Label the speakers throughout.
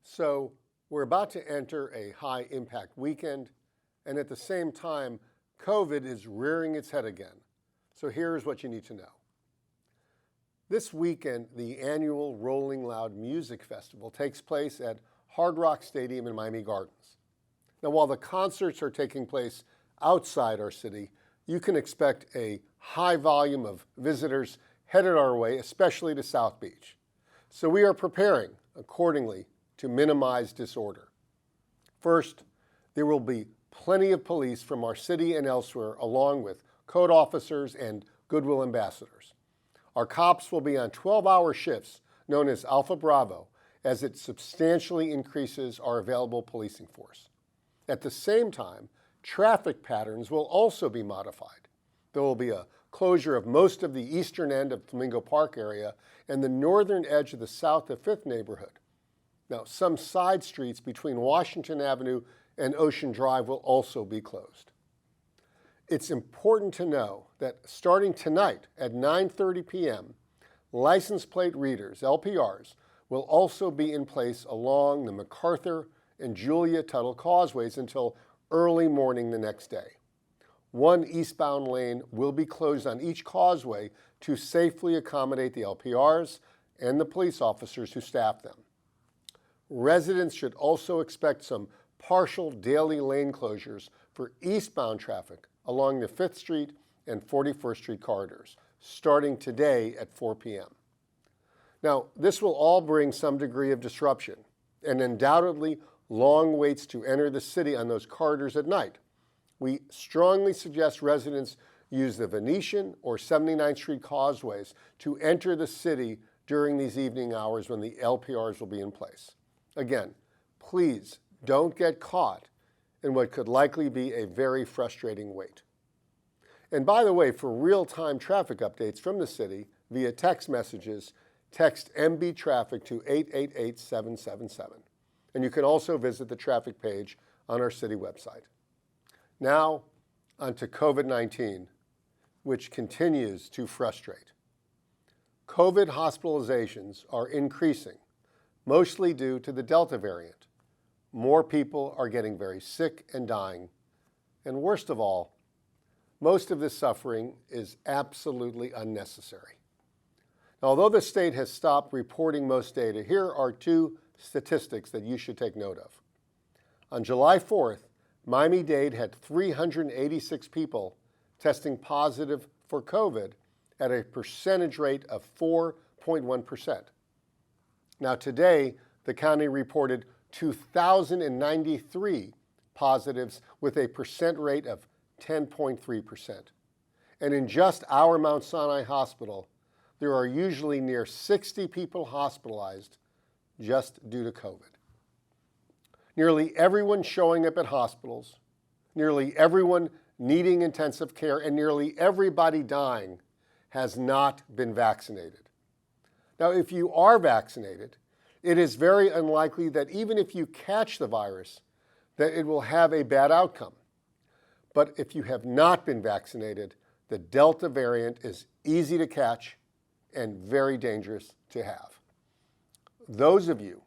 Speaker 1: So we're about to enter a high impact weekend, and at the same time, COVID is rearing its head again. So here's what you need to know. This weekend, the annual Rolling Loud Music Festival takes place at Hard Rock Stadium in Miami Gardens. Now, while the concerts are taking place outside our city, you can expect a high volume of visitors headed our way, especially to South Beach. So we are preparing accordingly to minimize disorder. First, there will be plenty of police from our city and elsewhere, along with code officers and goodwill ambassadors. Our cops will be on 12-hour shifts known as Alpha Bravo, as it substantially increases our available policing force. At the same time, traffic patterns will also be modified. There will be a closure of most of the eastern end of Flamingo Park area and the northern edge of the South of Fifth neighborhood. Now, some side streets between Washington Avenue and Ocean Drive will also be closed. It's important to know that starting tonight at 9:30 p.m., license plate readers, LPRs, will also be in place along the MacArthur and Julia Tuttle causeways until early morning the next day. One eastbound lane will be closed on each causeway to safely accommodate the LPRs and the police officers who staff them. Residents should also expect some partial daily lane closures for eastbound traffic along the 5th Street and 41st Street corridors, starting today at 4 p.m. Now, this will all bring some degree of disruption and undoubtedly long waits to enter the city on those corridors at night. We strongly suggest residents use the Venetian or 79th Street causeways to enter the city during these evening hours when the LPRs will be in place. Again, please don't get caught in what could likely be a very frustrating wait. And by the way, for real-time traffic updates from the city via text messages, text MB Traffic to 888-777. And you can also visit the traffic page on our city website. Now, onto COVID-19, which continues to frustrate. COVID hospitalizations are increasing, mostly due to the Delta variant. More people are getting very sick and dying. And worst of all, most of this suffering is absolutely unnecessary. Now, although the state has stopped reporting most data, here are two statistics that you should take note of. On July 4th, Miami-Dade had 386 people testing positive for COVID at a percentage rate of 4.1%. Now today, the county reported 2,093 positives with a percent rate of 10.3%. And in just our Mount Sinai Hospital, there are usually near 60 people hospitalized just due to COVID. Nearly everyone showing up at hospitals, nearly everyone needing intensive care, and nearly everybody dying has not been vaccinated. Now, if you are vaccinated, it is very unlikely that even if you catch the virus, that it will have a bad outcome. But if you have not been vaccinated, the Delta variant is easy to catch and very dangerous to have. Those of you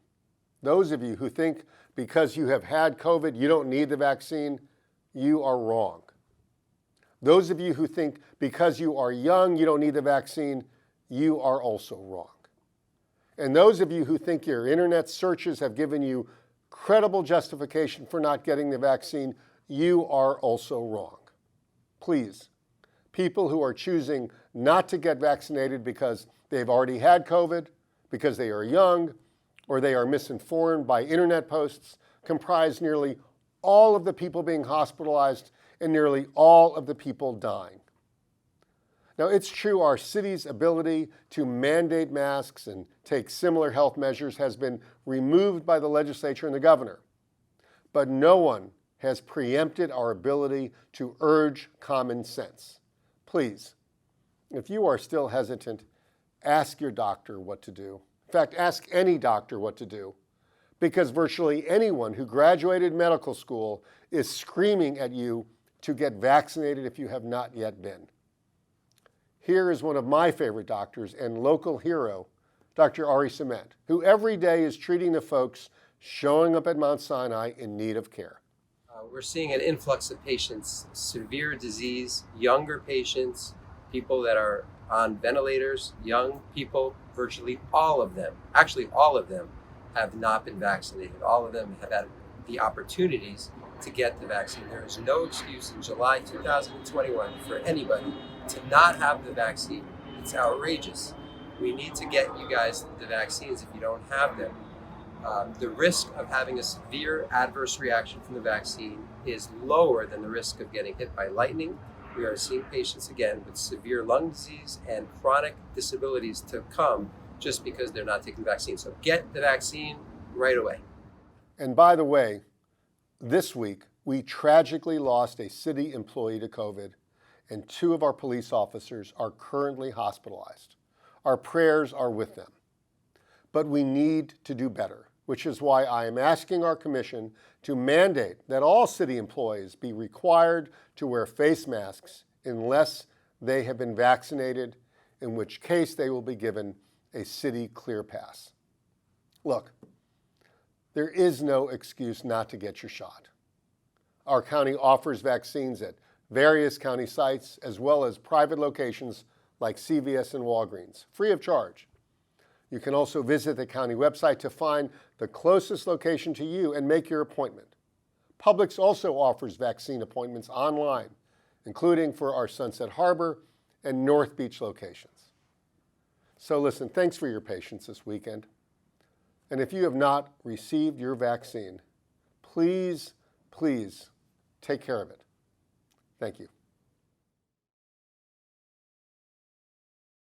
Speaker 1: who think because you have had COVID, you don't need the vaccine, you are wrong. Those of you who think because you are young, you don't need the vaccine, you are also wrong. And those of you who think your internet searches have given you credible justification for not getting the vaccine, you are also wrong. Please, people who are choosing not to get vaccinated because they've already had COVID, because they are young, or they are misinformed by internet posts, comprise nearly all of the people being hospitalized and nearly all of the people dying. Now, it's true our city's ability to mandate masks and take similar health measures has been removed by the legislature and the governor. But no one has preempted our ability to urge common sense. Please, if you are still hesitant, ask your doctor what to do. In fact, ask any doctor what to do, because virtually anyone who graduated medical school is screaming at you to get vaccinated if you have not yet been. Here is one of my favorite doctors and local hero, Dr. Ari Cement, who every day is treating the folks showing up at Mount Sinai in need of care.
Speaker 2: We're seeing an influx of patients, severe disease, younger patients, people that are on ventilators, young people, virtually all of them, actually all of them have not been vaccinated. All of them have had the opportunities to get the vaccine. There is no excuse in July 2021 for anybody to not have the vaccine. It's outrageous. We need to get you guys the vaccines if you don't have them. The risk of having a severe adverse reaction from the vaccine is lower than the risk of getting hit by lightning. We are seeing patients again with severe lung disease and chronic disabilities to come just because they're not taking the vaccine. So get the vaccine right away.
Speaker 1: And by the way, this week, we tragically lost a city employee to COVID, and 2 of our police officers are currently hospitalized. Our prayers are with them. But we need to do better, which is why I am asking our commission to mandate that all city employees be required to wear face masks unless they have been vaccinated, in which case they will be given a city clear pass. Look, there is no excuse not to get your shot. Our county offers vaccines at various county sites as well as private locations like CVS and Walgreens, free of charge. You can also visit the county website to find the closest location to you and make your appointment. Publix also offers vaccine appointments online, including for our Sunset Harbor and North Beach locations. So listen, thanks for your patience this weekend. And if you have not received your vaccine, please take care of it. Thank you.